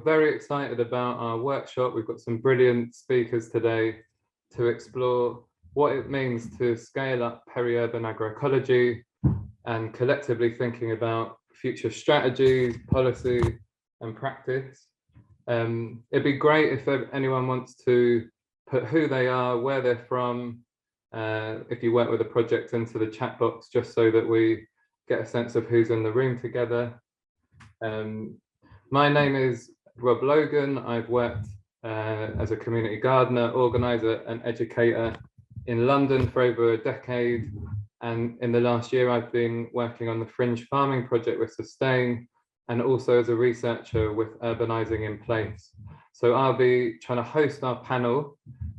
very excited about our workshop. We've got some brilliant speakers today to explore what it means to scale up peri-urban agroecology and collectively thinking about future strategies, policy and practice. It'd be great if anyone wants to put who they are, where they're from, if you work with a project, into the chat box, just so that we get a sense of who's in the room together. My name is Rob Logan. I've worked as a community gardener, organizer and educator in London for over a decade. And in the last year, I've been working on the Fringe farming project with Sustain, and also as a researcher with Urbanising in Place. So I'll be trying to host our panel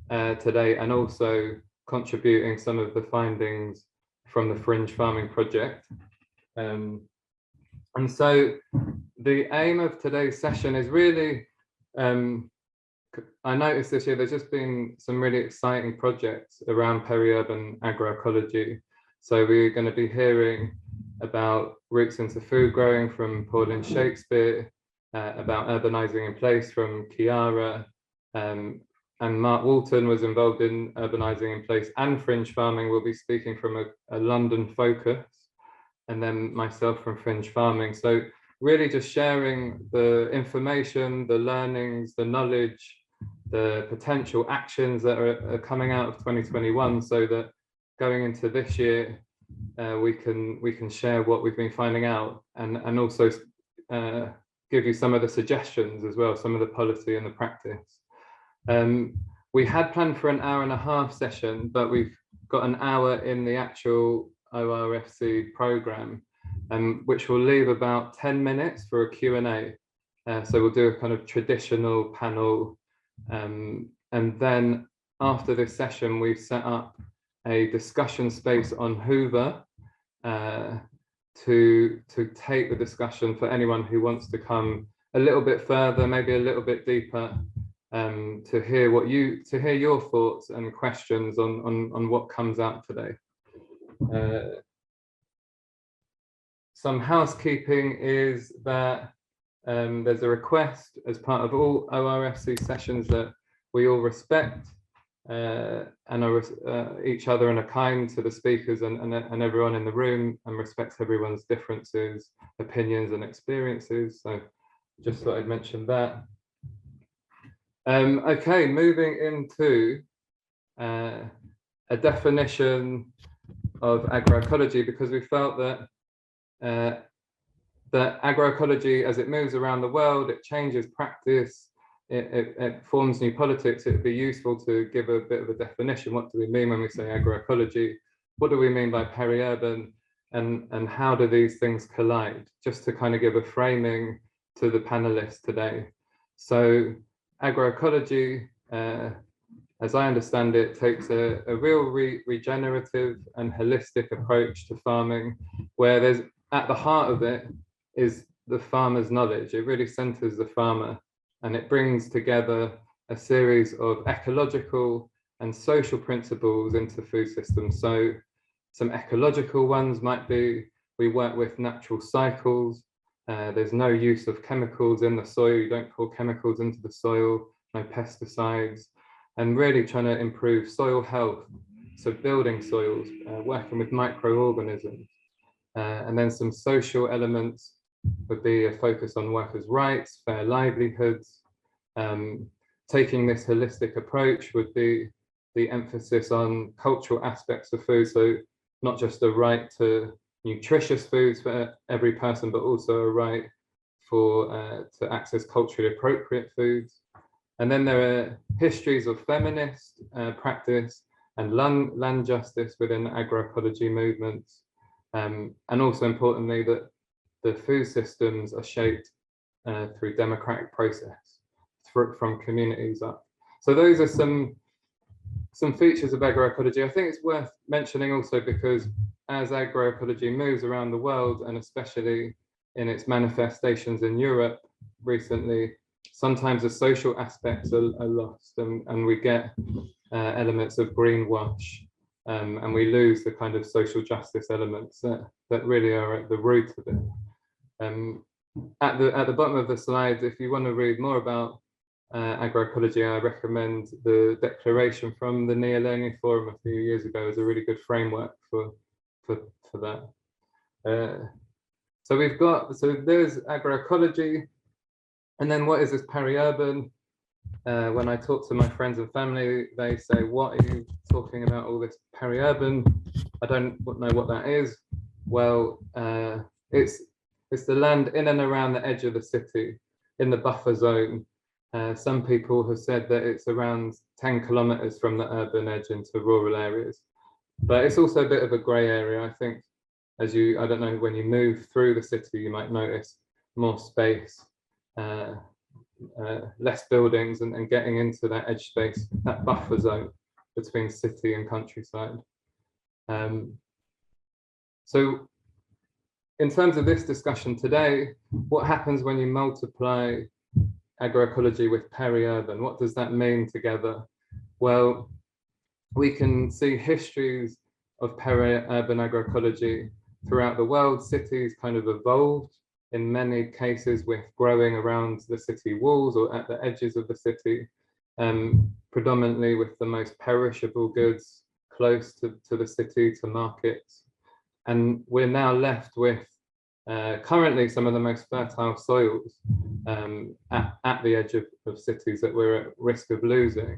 today, and also contributing some of the findings from the Fringe farming project. And so the aim of today's session is really, I noticed this year there's just been some really exciting projects around peri-urban agroecology. So we're going to be hearing about Roots into food growing from Pauline Shakespeare, about Urbanising in Place from Chiara, and Mark Walton was involved in Urbanising in Place and Fringe farming. Will be speaking from a London focus, and then myself from Fringe farming. So really just sharing the information, the learnings, the knowledge, the potential actions that are coming out of 2021, so that going into this year, we can share what we've been finding out, and also give you some of the suggestions as well, some of the policy and the practice. We had planned for an hour-and-a-half session, but we've got an hour in the actual ORFC program, which will leave about 10 minutes for a Q&A. So we'll do a kind of traditional panel, and then after this session, we've set up a discussion space on Hoover to take the discussion for anyone who wants to come a little bit further, maybe a little bit deeper, to hear your thoughts and questions on what comes out today. Some housekeeping is that there's a request as part of all ORFC sessions that we all respect and are each other and are kind to the speakers and everyone in the room, and respects everyone's differences, opinions and experiences. So just thought I'd mention that. Okay, moving into a definition of agroecology, because we felt that that agroecology, as it moves around the world, it changes practice, it forms new politics. It'd be useful to give a bit of a definition. What do we mean when we say agroecology? What do we mean by peri-urban? And how do these things collide? Just to kind of give a framing to the panelists today. So agroecology, as I understand it, takes a real regenerative and holistic approach to farming, where there's, at the heart of it is the farmer's knowledge. It really centers the farmer, and it brings together a series of ecological and social principles into food systems. So some ecological ones might be, we work with natural cycles. There's no use of chemicals in the soil. You don't pour chemicals into the soil, no pesticides, and really trying to improve soil health. So building soils, working with microorganisms. And then some social elements would be a focus on workers' rights, fair livelihoods. Taking this holistic approach would be the emphasis on cultural aspects of food. So not just a right to nutritious foods for every person, but also a right for to access culturally appropriate foods. And then there are histories of feminist practice and land justice within agroecology movements. And also importantly, that the food systems are shaped through democratic process from communities up. So those are some features of agroecology. I think it's worth mentioning also because as agroecology moves around the world, and especially in its manifestations in Europe recently, sometimes the social aspects are lost, and we get elements of greenwash, and we lose the kind of social justice elements that really are at the root of it. at the bottom of the slide, if you want to read more about agroecology, I recommend the declaration from the Nea-Learning Forum a few years ago as a really good framework for that. So there's agroecology, and then what is this peri-urban? When I talk to my friends and family, they say, "What are you talking about? All this peri-urban? I don't know what that is." Well, it's the land in and around the edge of the city, in the buffer zone. Some people have said that it's around 10 kilometers from the urban edge into rural areas, but it's also a bit of a grey area. I think I don't know, when you move through the city, you might notice more space, less buildings, and getting into that edge space, that buffer zone between city and countryside. So in terms of this discussion today, what happens when you multiply agroecology with peri-urban? What does that mean together? Well, we can see histories of peri-urban agroecology throughout the world. Cities kind of evolved in many cases with growing around the city walls or at the edges of the city, predominantly with the most perishable goods close to the city, to markets. And we're now left with currently some of the most fertile soils at the edge of cities that we're at risk of losing.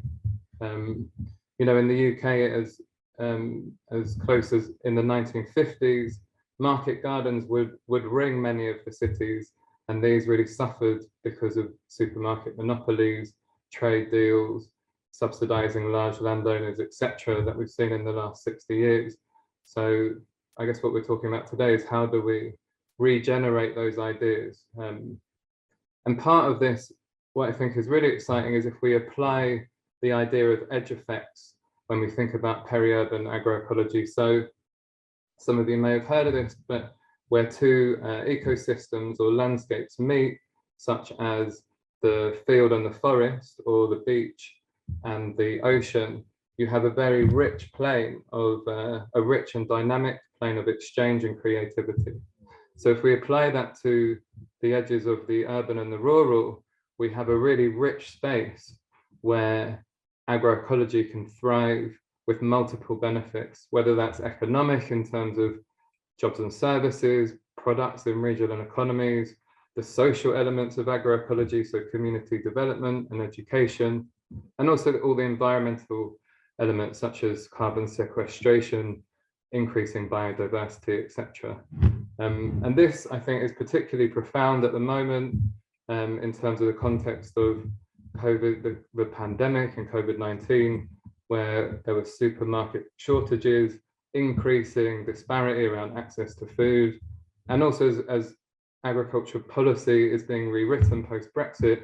You know, in the UK, as close as in the 1950s, market gardens would ring many of the cities, and these really suffered because of supermarket monopolies, trade deals, subsidizing large landowners, etc., that we've seen in the last 60 years. So I guess what we're talking about today is how do we regenerate those ideas? And part of this, what I think is really exciting, is if we apply the idea of edge effects when we think about peri-urban agroecology. So some of you may have heard of this, but where two ecosystems or landscapes meet, such as the field and the forest, or the beach and the ocean, you have a very rich plane of a rich and dynamic plane of exchange and creativity. So if we apply that to the edges of the urban and the rural, we have a really rich space where agroecology can thrive with multiple benefits, whether that's economic in terms of jobs and services, products in regional economies, the social elements of agroecology, so community development and education, and also all the environmental elements such as carbon sequestration, increasing biodiversity, etc. And this, I think, is particularly profound at the moment in terms of the context of COVID, the pandemic and COVID-19, where there were supermarket shortages, increasing disparity around access to food, and also as agricultural policy is being rewritten post-Brexit,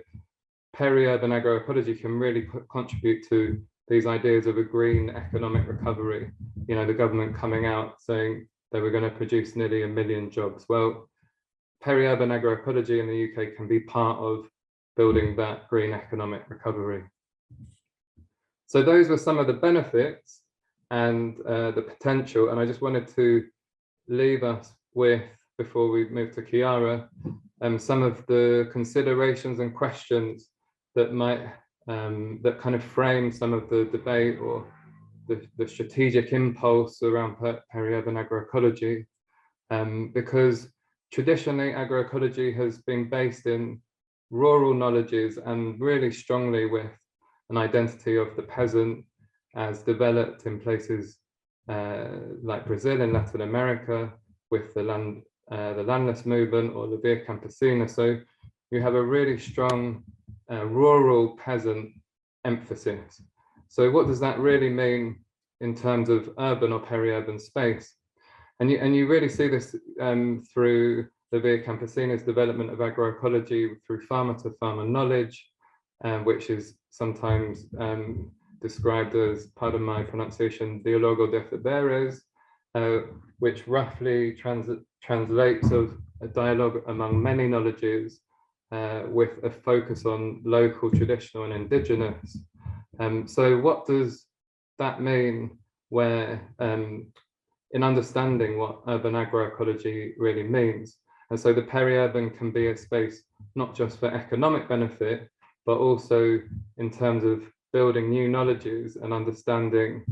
peri-urban agroecology can really contribute to these ideas of a green economic recovery. You know, the government coming out saying they were going to produce nearly 1 million jobs. Well, peri-urban agroecology in the UK can be part of building that green economic recovery. So those were some of the benefits and the potential. And I just wanted to leave us with, before we move to Chiara, some of the considerations and questions that might that kind of frame some of the debate or the strategic impulse around peri-urban agroecology, because traditionally agroecology has been based in rural knowledges and really strongly with an identity of the peasant as developed in places like Brazil and Latin America with the landless movement or the Via Campesina. So you have a really strong rural peasant emphasis. So what does that really mean in terms of urban or peri-urban space? And you really see this through the Via Campesina's development of agroecology through farmer-to-farmer knowledge, which is sometimes described as, pardon my pronunciation, dialogo de saberes, which roughly translates of a dialogue among many knowledges with a focus on local, traditional and indigenous. So what does that mean where in understanding what urban agroecology really means? And so the peri-urban can be a space not just for economic benefit, but also in terms of building new knowledges and understanding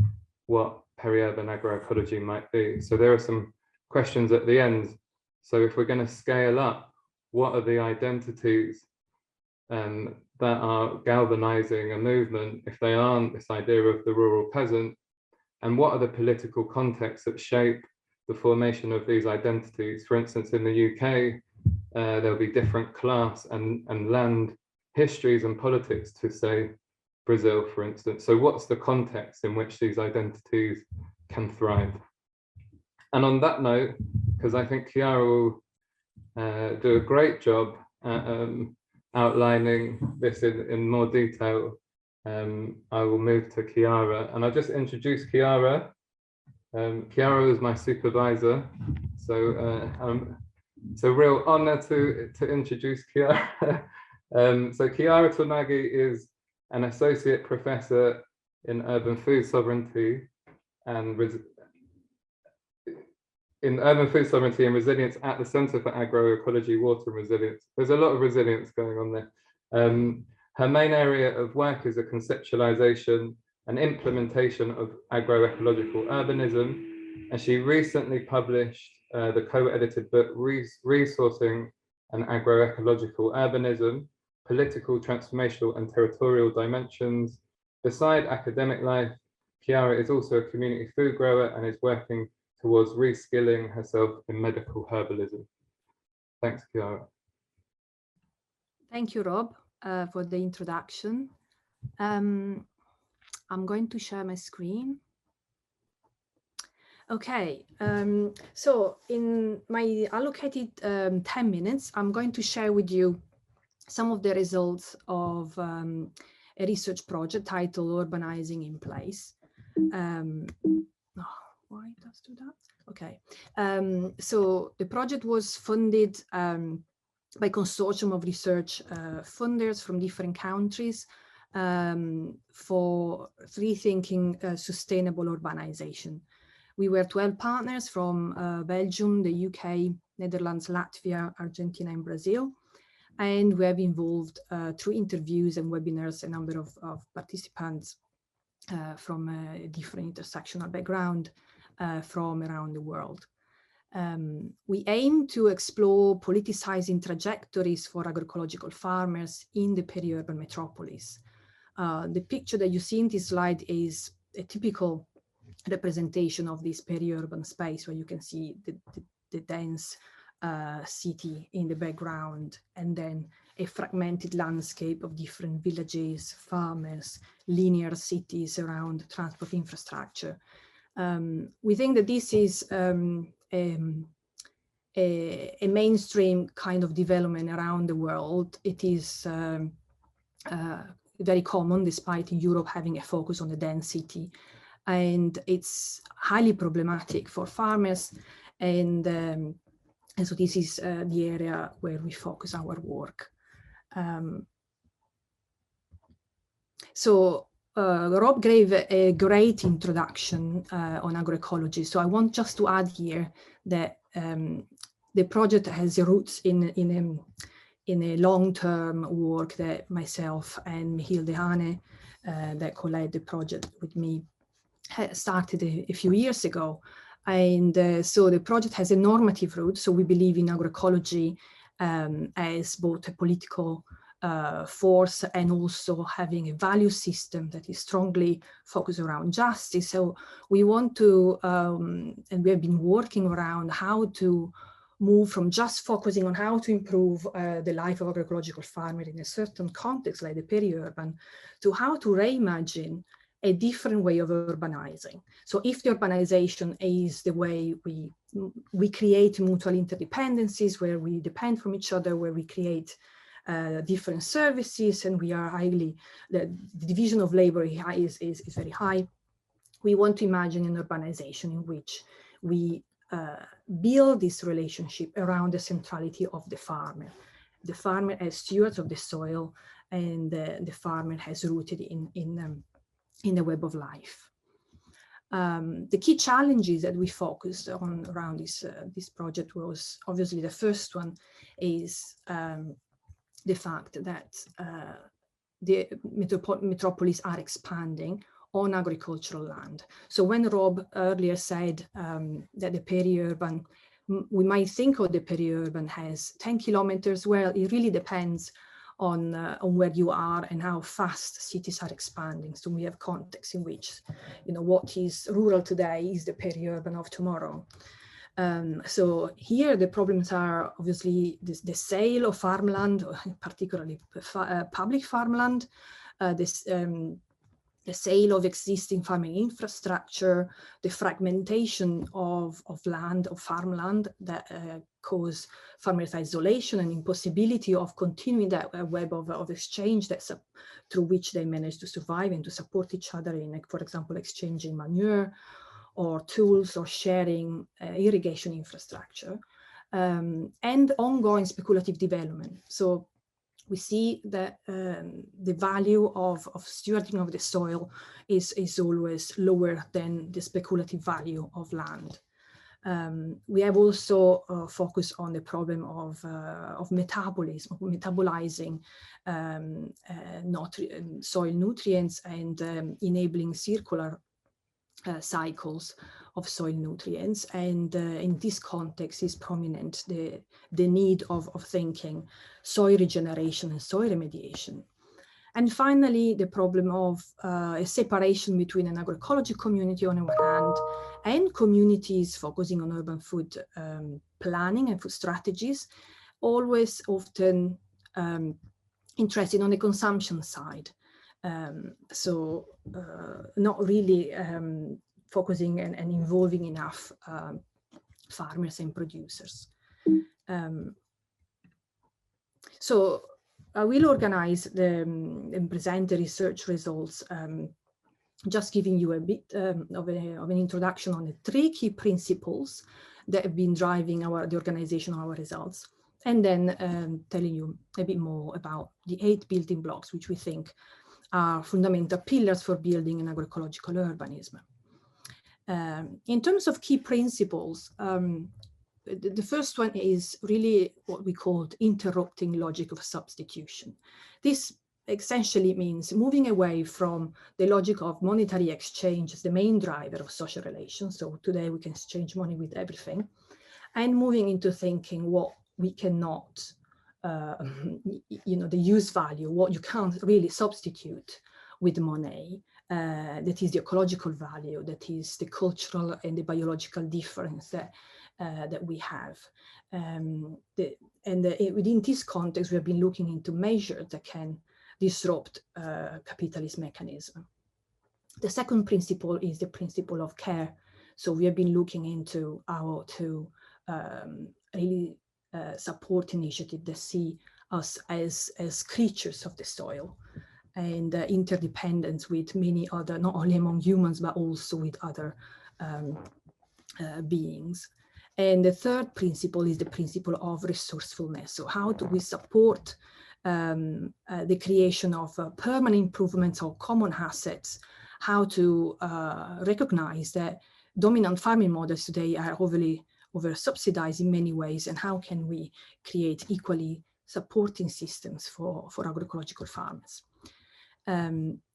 what peri-urban agroecology might be. So there are some questions at the end. So if we're going to scale up, what are the identities that are galvanizing a movement if they aren't this idea of the rural peasant? And what are the political contexts that shape the formation of these identities? For instance, in the UK, there'll be different class and land histories and politics to, say, Brazil, for instance. So what's the context in which these identities can thrive? And on that note, because I think Chiara will do a great job at outlining this in more detail, I will move to Chiara, and I'll just introduce Chiara. Chiara is my supervisor, so it's a real honor to introduce Chiara. So Chiara Tornaghi is an associate professor in urban food sovereignty and resilience at the Center for Agroecology, Water and Resilience. There's a lot of resilience going on there. Her main area of work is a conceptualization and implementation of agroecological urbanism, and she recently published the co-edited book Resourcing and Agroecological Urbanism, Political, Transformational and Territorial Dimensions. Beside academic life, Chiara is also a community food grower and is working towards reskilling herself in medical herbalism. Thanks, Chiara. Thank you, Rob, for the introduction. I'm going to share my screen. Okay, so in my allocated 10 minutes, I'm going to share with you some of the results of a research project titled Urbanising in Place. Why does do that? Okay, so the project was funded by a consortium of research funders from different countries for rethinking sustainable urbanization. We were 12 partners from Belgium, the UK, Netherlands, Latvia, Argentina, and Brazil. And we have involved through interviews and webinars a number of participants from a different intersectional background from around the world. We aim to explore politicizing trajectories for agroecological farmers in the peri-urban metropolis. The picture that you see in this slide is a typical representation of this peri-urban space, where you can see the dense city in the background, and then a fragmented landscape of different villages, farmers, linear cities around transport infrastructure. We think that this is a mainstream kind of development around the world. It is very common, despite in Europe having a focus on the dense city, and it's highly problematic for farmers, and so this is the area where we focus our work. Rob gave a great introduction on agroecology. So I want just to add here that the project has roots in a long-term work that myself and Hilde Hane, that co-led the project with me, started a few years ago. And so the project has a normative root. So we believe in agroecology as both a political force and also having a value system that is strongly focused around justice. So we want to, and we have been working around how to move from just focusing on how to improve the life of agroecological farmers in a certain context, like the peri-urban, to how to reimagine a different way of urbanizing. So if the urbanization is the way we create mutual interdependencies, where we depend from each other, where we create different services, and we are highly, the division of labor is very high. We want to imagine an urbanization in which we build this relationship around the centrality of the farmer. The farmer as stewards of the soil, and the farmer has rooted in the web of life. The key challenges that we focused on around this project was obviously the first one is the fact that the metropolis are expanding on agricultural land. So when Rob earlier said that the peri-urban, we might think of the peri-urban has 10 kilometers, well, it really depends on where you are and how fast cities are expanding. So we have contexts in which, what is rural today is the peri-urban of tomorrow. So here the problems are obviously the sale of farmland, particularly public farmland, the sale of existing farming infrastructure, the fragmentation of land, of farmland that cause farmers isolation and impossibility of continuing that web of exchange that's through which they manage to survive and to support each other in, for example, exchanging manure or tools or sharing irrigation infrastructure, and ongoing speculative development. So we see that the value of stewarding of the soil is always lower than the speculative value of land. We have also focused on the problem of metabolism, metabolizing soil nutrients and enabling circular cycles of soil nutrients, and in this context is prominent the need of thinking soil regeneration and soil remediation. And finally, the problem of a separation between an agroecology community on one hand and communities focusing on urban food planning and food strategies, always often interested on the consumption side. Not really focusing and involving enough farmers and producers. I will organize and present the research results, just giving you a bit of an introduction on the 3 key principles that have been driving the organization of our results, and then telling you a bit more about the 8 building blocks which we think are fundamental pillars for building an agroecological urbanism. In terms of key principles, the first one is really what we called interrupting logic of substitution. This essentially means moving away from the logic of monetary exchange as the main driver of social relations. So today we can exchange money with everything, and moving into thinking what we cannot, the use value, what you can't really substitute with money, that is the ecological value, that is the cultural and the biological difference that we have. Within this context, we have been looking into measures that can disrupt capitalist mechanism. The second principle is the principle of care. So we have been looking into how to really support initiatives that see us as creatures of the soil, and interdependence with many other, not only among humans, but also with other beings. And the third principle is the principle of resourcefulness. So how do we support the creation of permanent improvements of common assets, how to recognize that dominant farming models today are over subsidized in many ways, and how can we create equally supporting systems for agroecological farmers.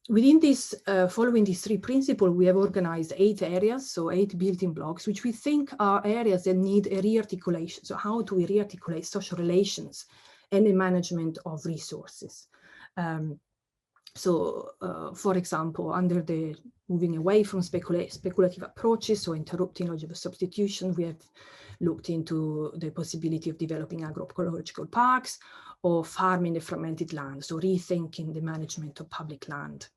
Within this, following these 3 principles, we have organized 8 areas, so 8 building blocks, which we think are areas that need a re-articulation. So how do we re-articulate social relations and the management of resources? For example, under the moving away from speculative approaches, so interrupting logic of substitution, we have looked into the possibility of developing agroecological parks or farming the fragmented land, so rethinking the management of public land.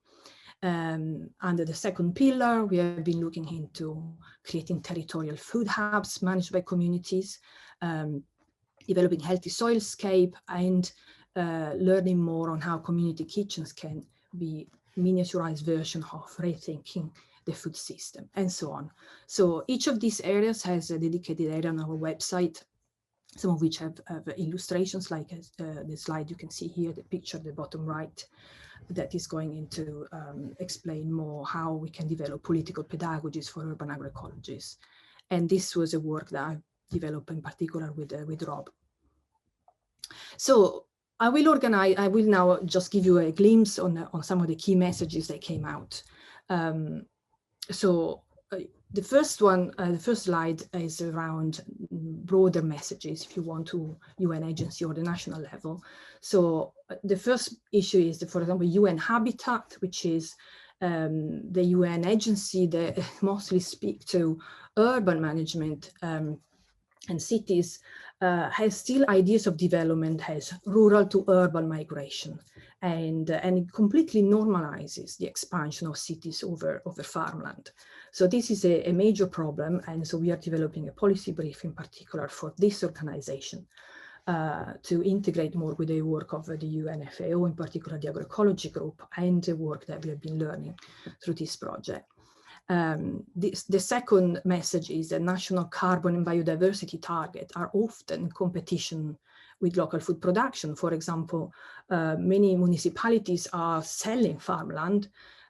Under the second pillar, we have been looking into creating territorial food hubs managed by communities, developing healthy soilscape, and learning more on how community kitchens can be miniaturized version of rethinking the food system, and so on. So each of these areas has a dedicated area on our website some of which have illustrations like the slide you can see here, the picture at the bottom right, that is going into explain more how we can develop political pedagogies for urban agroecologies. And this was a work that I developed in particular with Rob. So I will now just give you a glimpse on some of the key messages that came out. The first one, the first slide is around broader messages, if you want, to UN agency or the national level. So the first issue is, for example, UN Habitat, which is the UN agency that mostly speak to urban management and cities, has still ideas of development as rural to urban migration, and it completely normalizes the expansion of cities over farmland. So this is a major problem, and so we are developing a policy brief in particular for this organization to integrate more with the work of the UNFAO, in particular the agroecology group, and the work that we have been learning through this project. The second message is that national carbon and biodiversity targets are often in competition with local food production. For example, many municipalities are selling farmland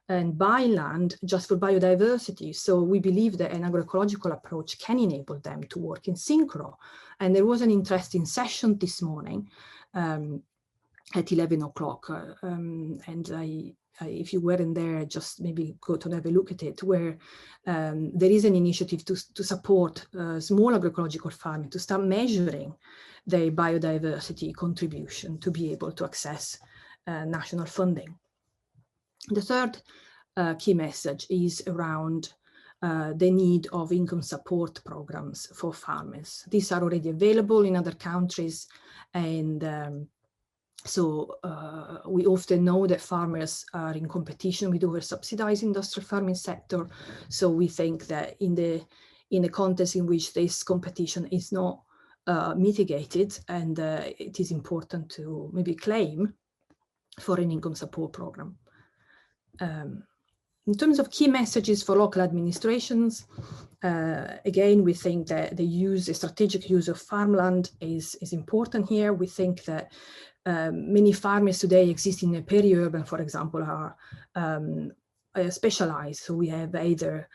and buying land just for biodiversity. So we believe that an agroecological approach can enable them to work in synchro. And there was an interesting session this morning at 11 o'clock. And if you weren't there, just maybe go to have a look at it, where there is an initiative to support small agroecological farming, to start measuring their biodiversity contribution to be able to access national funding. The third key message is around the need of income support programs for farmers. These are already available in other countries, and so we often know that farmers are in competition with over-subsidized industrial farming sector. So we think that in the context in which this competition is not mitigated, and it is important to maybe claim for an income support program. In terms of key messages for local administrations, again, we think that the strategic use of farmland is important here. We think that many farmers today exist in a peri-urban, for example, are specialized. So we have either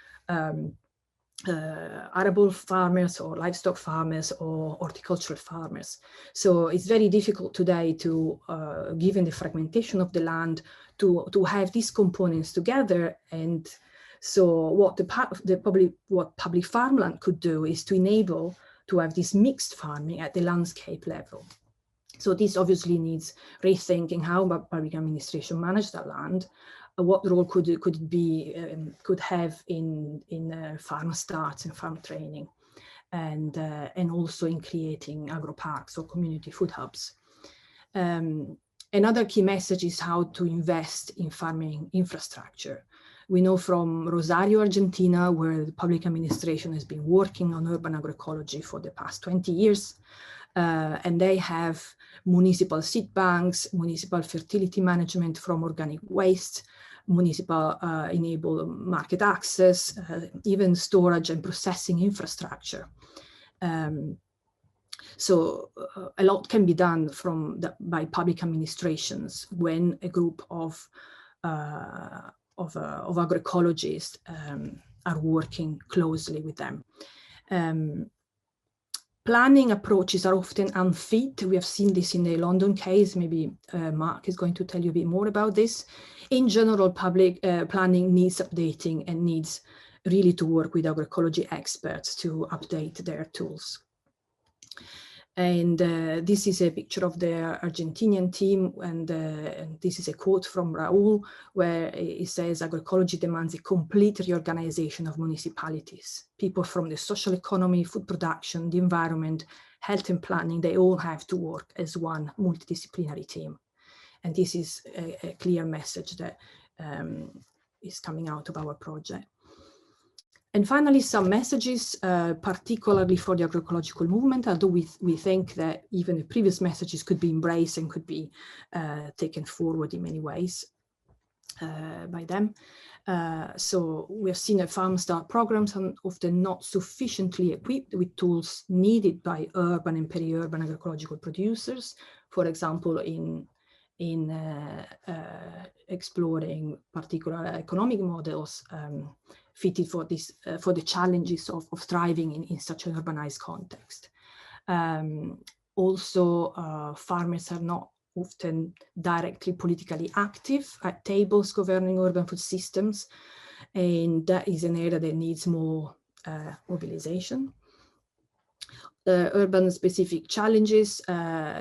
arable farmers or livestock farmers or horticultural farmers. So it's very difficult today to, given the fragmentation of the land, to have these components together. And so what public farmland could do is to enable to have this mixed farming at the landscape level. So this obviously needs rethinking how public administration manage that land. What role could it be, could have in farm starts and farm training, and also in creating agroparks or community food hubs. Another key message is how to invest in farming infrastructure. We know from Rosario, Argentina, where the public administration has been working on urban agroecology for the past 20 years. And they have municipal seed banks, municipal fertility management from organic waste, municipal enable market access, even storage and processing infrastructure. So a lot can be done by public administrations when a group of agroecologists are working closely with them. Planning approaches are often unfit. We have seen this in the London case. Maybe Mark is going to tell you a bit more about this. In general, public planning needs updating and needs really to work with agroecology experts to update their tools. And this is a picture of the Argentinian team, and this is a quote from Raul, where he says, agroecology demands a complete reorganization of municipalities. People from the social economy, food production, the environment, health and planning, they all have to work as one multidisciplinary team. And this is a clear message that is coming out of our project. And finally, some messages, particularly for the agroecological movement, although we think that even the previous messages could be embraced and could be taken forward in many ways. by them. So we're seeing that farm start programs are often not sufficiently equipped with tools needed by urban and peri-urban agroecological producers, for example, in exploring particular economic models fitted for this for the challenges of thriving in such an urbanized context. Also, farmers are not often directly politically active at tables governing urban food systems, and that is an area that needs more mobilization. Urban specific challenges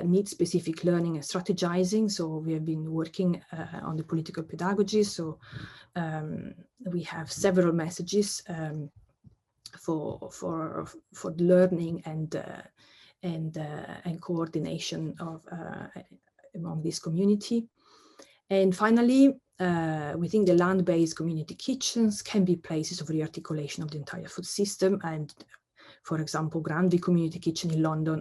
need specific learning and strategizing. So we have been working on the political pedagogy. So we have several messages for learning and coordination of among this community. And finally, we think the land-based community kitchens can be places of rearticulation of the entire food system. And for example, Granby Community Kitchen in London,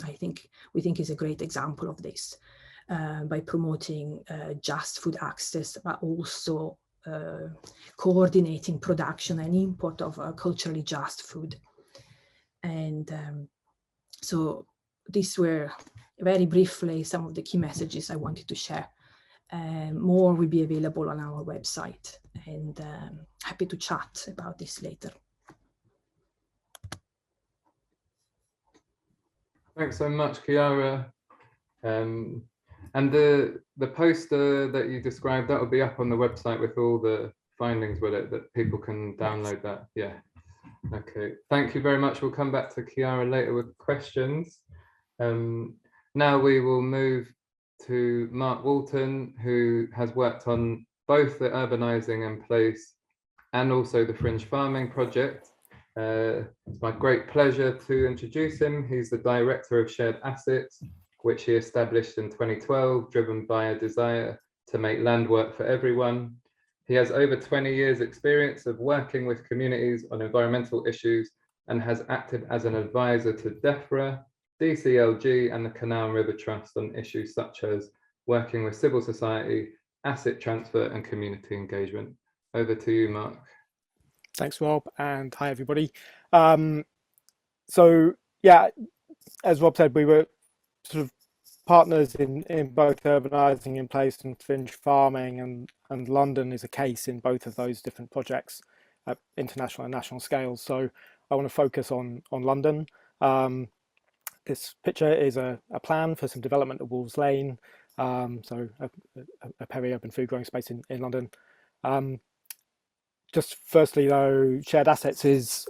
we think is a great example of this, by promoting just food access, but also coordinating production and import of culturally just food. And so these were very briefly some of the key messages I wanted to share. More will be available on our website, and happy to chat about this later. Thanks so much, Chiara. And the poster that you described, that will be up on the website with all the findings with it, that people can download that. Yeah. Okay. Thank you very much. We'll come back to Chiara later with questions. Now we will move to Mark Walton, who has worked on both the Urbanising in Place and also the Fringe Farming project. It's my great pleasure to introduce him. He's the Director of Shared Assets, which he established in 2012, driven by a desire to make land work for everyone. He has over 20 years experience of working with communities on environmental issues and has acted as an advisor to DEFRA, DCLG and the Canal and River Trust on issues such as working with civil society, asset transfer and community engagement. Over to you, Mark. Thanks, Rob, and hi, everybody. So, yeah, as Rob said, we were sort of partners in both Urbanising in Place and Fringe Farming, and London is a case in both of those different projects at international and national scales. So I want to focus on London. This picture is a plan for some development at Wolves Lane, so a peri-urban food growing space in London. Just firstly, though, shared assets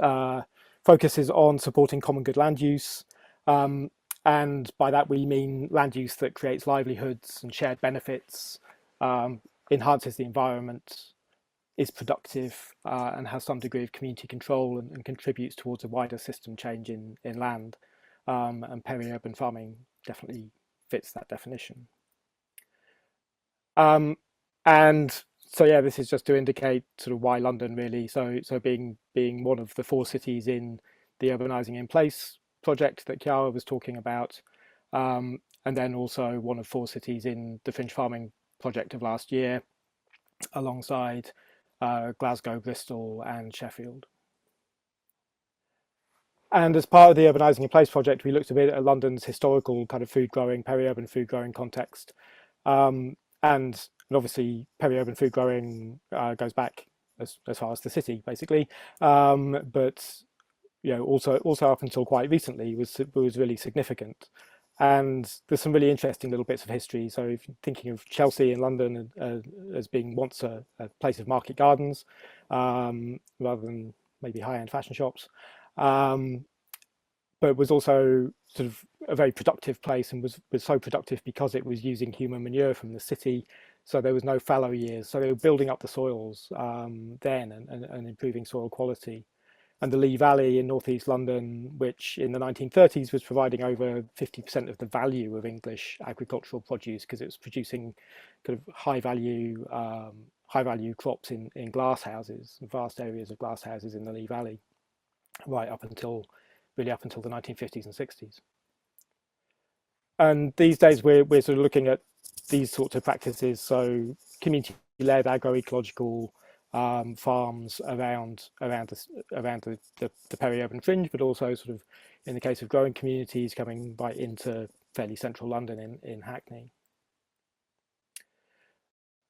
focuses on supporting common good land use, and by that we mean land use that creates livelihoods and shared benefits, enhances the environment, is productive, and has some degree of community control and contributes towards a wider system change in land. And peri-urban farming definitely fits that definition. And so yeah, this is just to indicate sort of why London really. So being one of the 4 cities in the Urbanising in Place project that Chiara was talking about, and then also one of 4 cities in the Fringe Farming project of last year, alongside Glasgow, Bristol and Sheffield. And as part of the Urbanising in Place project, we looked a bit at London's historical kind of food growing, peri-urban food growing context. And obviously peri-urban food growing goes back as far as the city, basically. But you know, also up until quite recently was really significant. And there's some really interesting little bits of history. So if you're thinking of Chelsea in London as being once a place of market gardens, rather than maybe high-end fashion shops, but was also sort of a very productive place, and was so productive because it was using human manure from the city. So there was no fallow years. So they were building up the soils then and improving soil quality. And the Lee Valley in northeast London, which in the 1930s was providing over 50% of the value of English agricultural produce, because it was producing kind of high value crops in glass houses, vast areas of glass houses in the Lee Valley, right up until the 1950s and 60s. And these days we're sort of looking at these sorts of practices, so community led agroecological farms around the peri-urban fringe, but also sort of in the case of growing communities coming right into fairly central London in Hackney.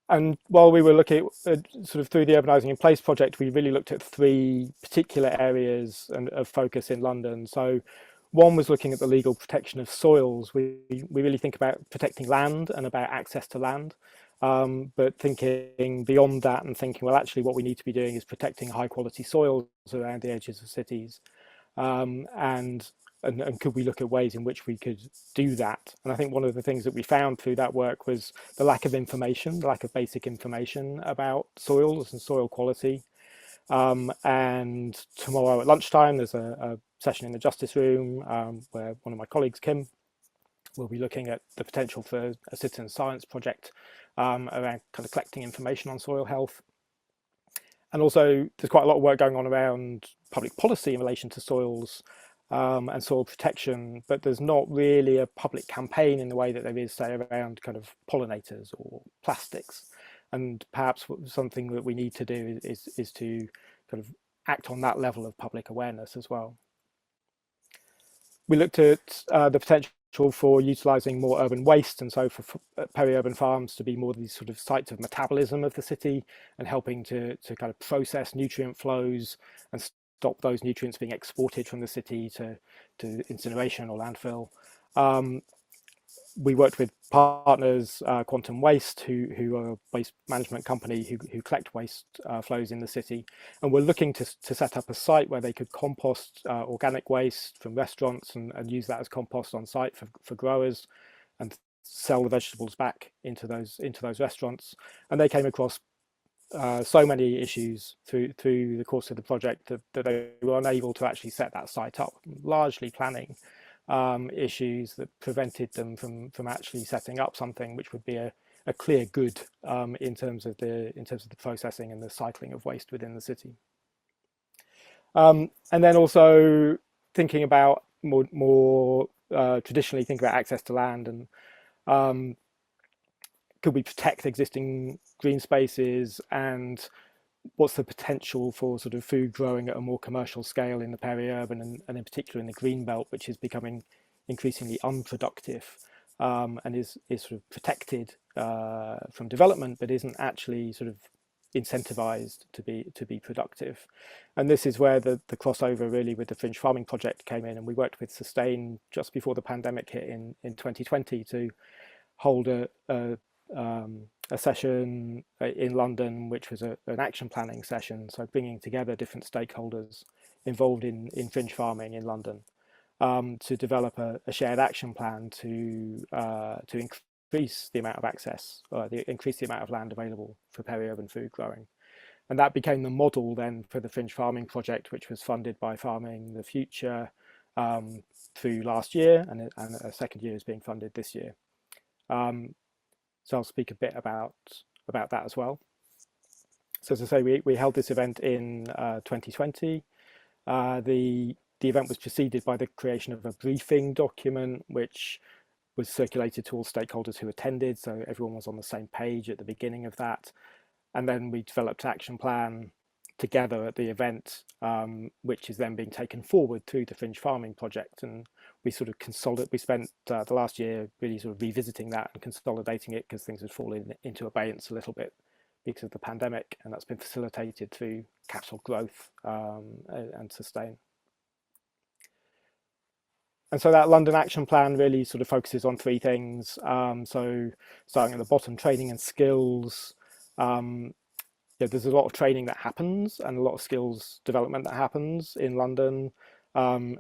And while we were looking at sort of through the Urbanising in Place project, we really looked at 3 particular areas of focus in London. So one was looking at the legal protection of soils. We really think about protecting land and about access to land, but thinking beyond that and thinking, well, actually what we need to be doing is protecting high quality soils around the edges of cities. And could we look at ways in which we could do that? And I think one of the things that we found through that work was the lack of information, the lack of basic information about soils and soil quality. And tomorrow at lunchtime, there's a session in the Justice Room where one of my colleagues, Kim, will be looking at the potential for a citizen science project around kind of collecting information on soil health. And also, there's quite a lot of work going on around public policy in relation to soils and soil protection, but there's not really a public campaign in the way that there is, say, around kind of pollinators or plastics. And perhaps something that we need to do is to kind of act on that level of public awareness as well. We looked at the potential for utilising more urban waste, and so for peri-urban farms to be more these sort of sites of metabolism of the city and helping to kind of process nutrient flows and stop those nutrients being exported from the city to incineration or landfill. We worked with partners, Quantum Waste, who are a waste management company who collect waste flows in the city, and we're looking to set up a site where they could compost organic waste from restaurants and use that as compost on site for growers, and sell the vegetables back into those restaurants. And they came across so many issues through the course of the project that they were unable to actually set that site up, largely planning issues that prevented them from actually setting up something which would be a clear good in terms of the processing and the cycling of waste within the city. And then also thinking about more traditionally thinking about access to land, and could we protect existing green spaces, and what's the potential for sort of food growing at a more commercial scale in the peri-urban and in particular in the green belt, which is becoming increasingly unproductive and is sort of protected from development, but isn't actually sort of incentivized to be productive. And this is where the crossover really with the Fringe farming project came in, and we worked with Sustain just before the pandemic hit in 2020 to hold a session in London, which was an action planning session, so bringing together different stakeholders involved in Fringe farming in London to develop a shared action plan to increase the amount of access, increase the amount of land available for peri-urban food growing. And that became the model then for the Fringe farming project, which was funded by Farming the Future through last year, and a second year is being funded this year. So I'll speak a bit about that as well. So as I say, we held this event in 2020. The event was preceded by the creation of a briefing document, which was circulated to all stakeholders who attended, so everyone was on the same page at the beginning of that. And then we developed an action plan together at the event, which is then being taken forward through the Fringe farming project. And we sort of we spent the last year really sort of revisiting that and consolidating it, because things had fallen into abeyance a little bit because of the pandemic, and that's been facilitated through capital growth and Sustain. And so that London action plan really sort of focuses on 3 things. So starting at the bottom, training and skills. There's a lot of training that happens and a lot of skills development that happens in London, and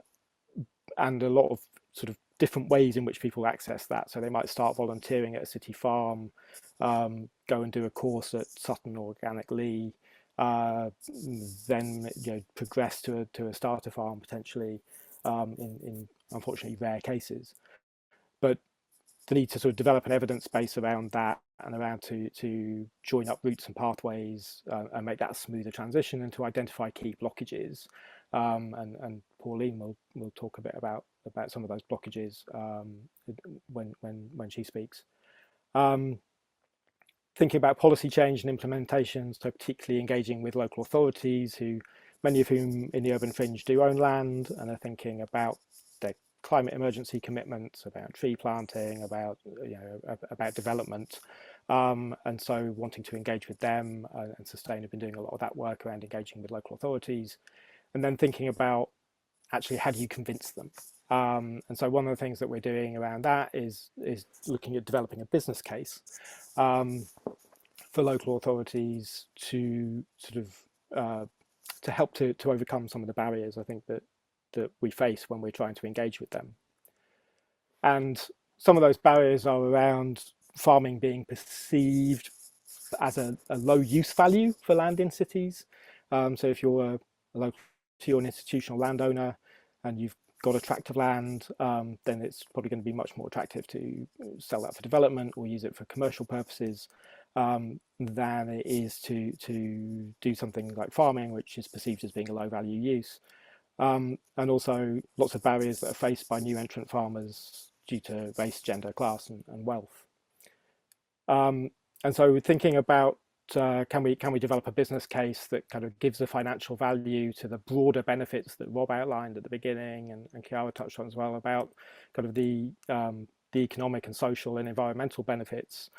a lot of sort of different ways in which people access that. So they might start volunteering at a city farm, go and do a course at Sutton Organic Lee, then progress to a starter farm potentially in unfortunately rare cases. But the need to sort of develop an evidence base around that and around to join up routes and pathways and make that a smoother transition, and to identify key blockages. And Pauline will talk a bit about some of those blockages when she speaks. thinking about policy change and implementation, so particularly engaging with local authorities, many of whom in the urban fringe do own land and are thinking about their climate emergency commitments, about tree planting, about development, and so wanting to engage with them, and Sustain have been doing a lot of that work around engaging with local authorities, and then thinking about actually how do you convince them. And so one of the things that we're doing around that is looking at developing a business case for local authorities to sort of to help to overcome some of the barriers I think that we face when we're trying to engage with them. And some of those barriers are around farming being perceived as a low use value for land in cities. So if you're you're an institutional landowner and you've got a tract of land, then it's probably going to be much more attractive to sell that for development or use it for commercial purposes than it is to do something like farming, which is perceived as being a low value use. And also lots of barriers that are faced by new entrant farmers due to race, gender, class and wealth. And so thinking about can we develop a business case that kind of gives a financial value to the broader benefits that Rob outlined at the beginning and Chiara touched on as well about kind of the economic and social and environmental benefits,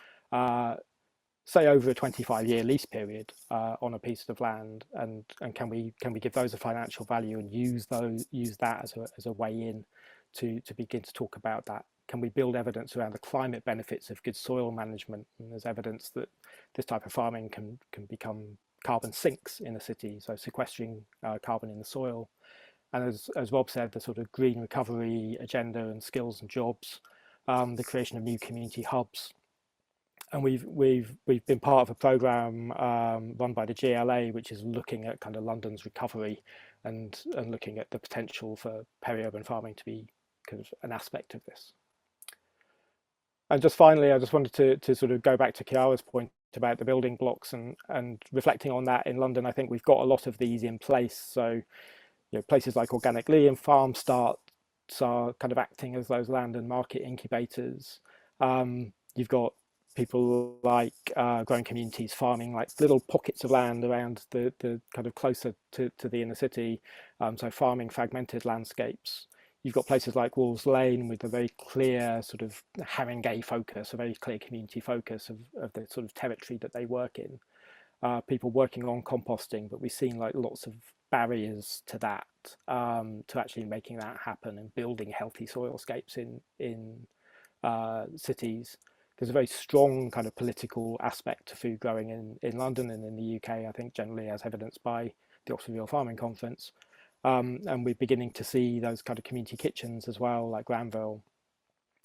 say over a 25-year lease period on a piece of land, and can we give those a financial value and use that as a way in to begin to talk about that. Can we build evidence around the climate benefits of good soil management? And there's evidence that this type of farming can become carbon sinks in a city, so sequestering carbon in the soil. And as Rob said, the sort of green recovery agenda and skills and jobs, the creation of new community hubs. And we've been part of a programme run by the GLA, which is looking at kind of London's recovery and looking at the potential for peri-urban farming to be kind of an aspect of this. And just finally, I just wanted to sort of go back to Chiara's point about the building blocks and reflecting on that in London. I think we've got a lot of these in place. So, places like Organically and Farm Starts are kind of acting as those land and market incubators. You've got people like growing communities farming like little pockets of land around the kind of closer to the inner city. So farming fragmented landscapes. You've got places like Wolves Lane with a very clear sort of Haringey focus, a very clear community focus of the sort of territory that they work in. People working on composting, but we've seen like lots of barriers to that, to actually making that happen and building healthy soilscapes in cities. There's a very strong kind of political aspect to food growing in London and in the UK, I think generally as evidenced by the Oxford Real Farming Conference. And we're beginning to see those kind of community kitchens as well, like Granville.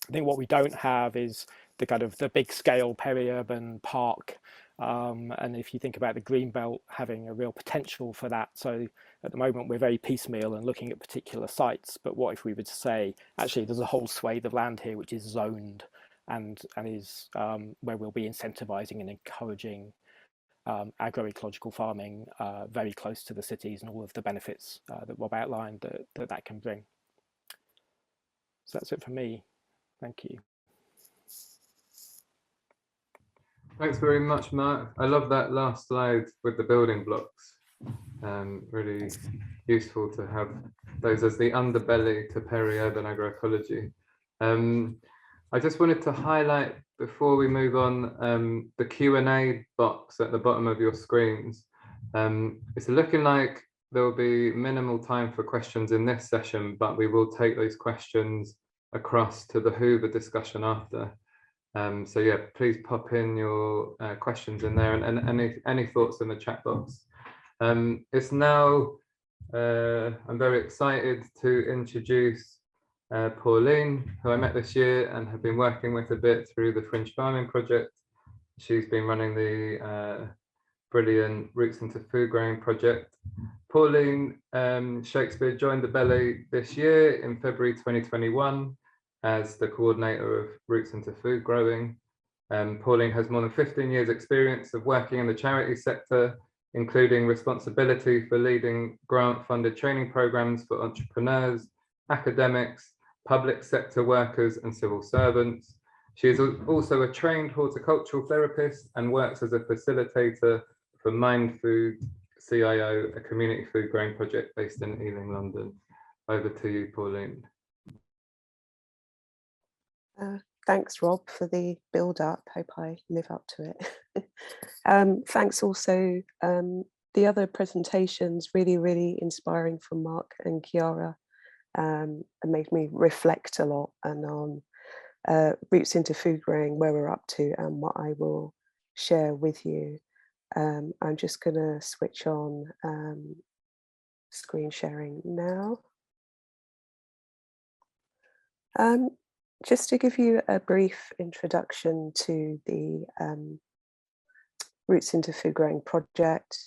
I think what we don't have is the kind of the big scale peri-urban park. And if you think about the Greenbelt having a real potential for that. So at the moment, we're very piecemeal and looking at particular sites. But what if we were to say, actually, there's a whole swathe of land here which is zoned and is where we'll be incentivizing and encouraging agroecological farming very close to the cities and all of the benefits that Rob outlined that can bring. So that's it for me. Thank you. Thanks very much, Mark. I love that last slide with the building blocks. Really useful to have those as the underbelly to peri-urban agroecology. I just wanted to highlight before we move on the Q&A box at the bottom of your screens. It's looking like there will be minimal time for questions in this session, but we will take those questions across to the Hoover discussion after. So yeah, please pop in your questions in there and any thoughts in the chat box. It's now, I'm very excited to introduce Pauline, who I met this year and have been working with a bit through the Fringe Farming project. She's been running the brilliant Roots into Food Growing project. Pauline Shakespeare joined the Belly this year in February 2021 as the coordinator of Roots into Food Growing. Pauline has more than 15 years experience of working in the charity sector, including responsibility for leading grant-funded training programs for entrepreneurs, academics, public sector workers and civil servants. She is also a trained horticultural therapist and works as a facilitator for Mind Food CIO, a community food growing project based in Ealing, London. Over to you, Pauline. Thanks, Rob, for the build-up. Hope I live up to it. Thanks also. The other presentations, really inspiring from Mark and Chiara, and made me reflect a lot and on Roots into Food Growing, where we're up to, and what I will share with you. I'm just going to switch on screen sharing now. Just to give you a brief introduction to the Roots into Food Growing project.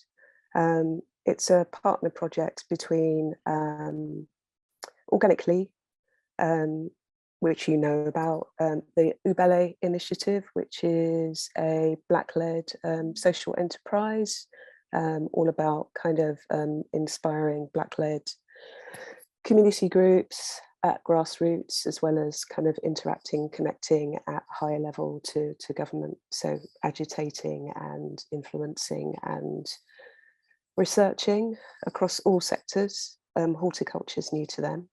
It's a partner project between Organically, which you know about, the Urbanising initiative, which is a Black-led social enterprise, all about kind of inspiring Black-led community groups at grassroots, as well as kind of interacting, connecting at higher level to government. So agitating and influencing and researching across all sectors. Horticulture is new to them.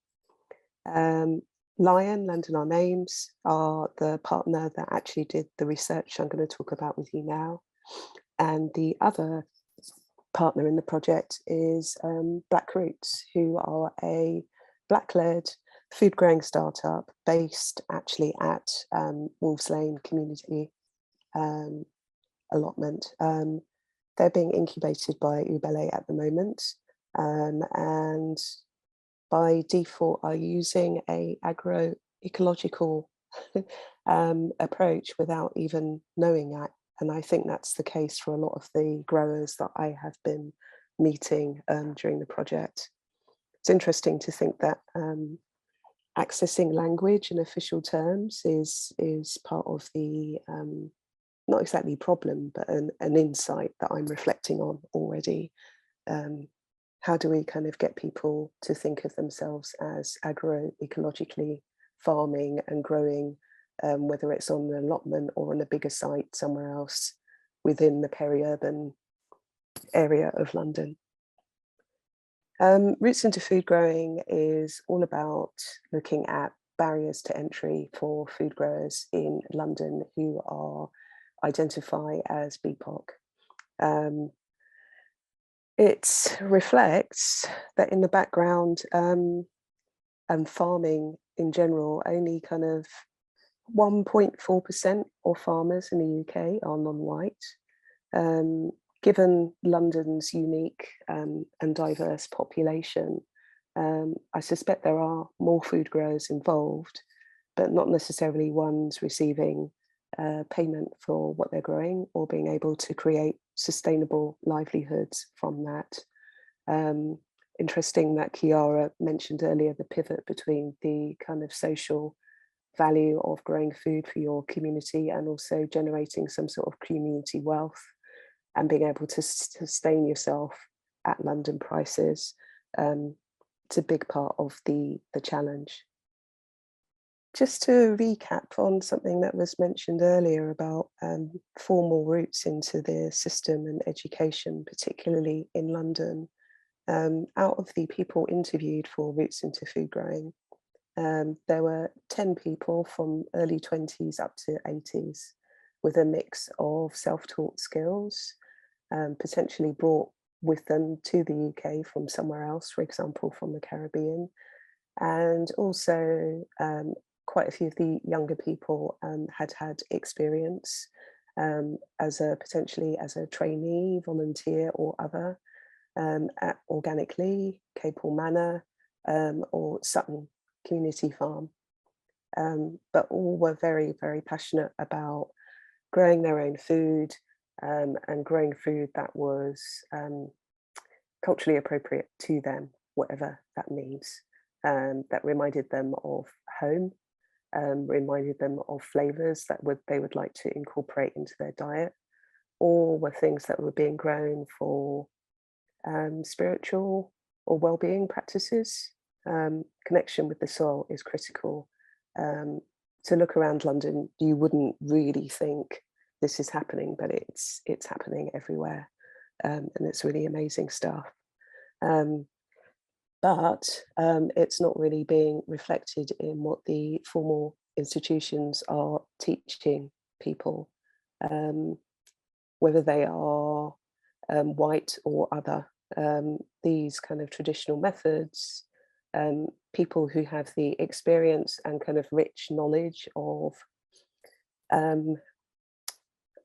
Lion, Land in Our Names, are the partner that actually did the research I'm going to talk about with you now. And the other partner in the project is Black Rootz, who are a Black-led food growing startup based actually at Wolves Lane community allotment. They're being incubated by Ubele at the moment, and by default are using a agroecological approach without even knowing that. And I think that's the case for a lot of the growers that I have been meeting during the project. It's interesting to think that accessing language and official terms is part of the, not exactly problem, but an insight that I'm reflecting on already. How do we kind of get people to think of themselves as agroecologically farming and growing, whether it's on an allotment or on a bigger site somewhere else within the peri-urban area of London? Roots into Food Growing is all about looking at barriers to entry for food growers in London who are identify as BIPOC. It reflects that in the background and farming in general, only kind of 1.4% of farmers in the UK are non-white. Given London's unique and diverse population, I suspect there are more food growers involved, but not necessarily ones receiving payment for what they're growing or being able to create sustainable livelihoods from that. Interesting that Chiara mentioned earlier the pivot between the kind of social value of growing food for your community and also generating some sort of community wealth and being able to sustain yourself at London prices. It's a big part of the challenge. Just to recap on something that was mentioned earlier about formal routes into the system and education, particularly in London. Out of the people interviewed for Roots into Food Growing, there were 10 people from early 20s up to 80s with a mix of self-taught skills, potentially brought with them to the UK from somewhere else, for example, from the Caribbean. And also quite a few of the younger people had experience potentially as a trainee, volunteer or other at Organically, Capel Manor or Sutton Community Farm. But all were very, very passionate about growing their own food and growing food that was culturally appropriate to them, whatever that means. That reminded them of home, reminded them of flavors that they would like to incorporate into their diet, or were things that were being grown for spiritual or well-being practices. Connection with the soil is critical to look around London, you wouldn't really think this is happening, but it's happening everywhere. And it's really amazing stuff. But it's not really being reflected in what the formal institutions are teaching people, whether they are white or other. These kind of traditional methods, people who have the experience and kind of rich knowledge of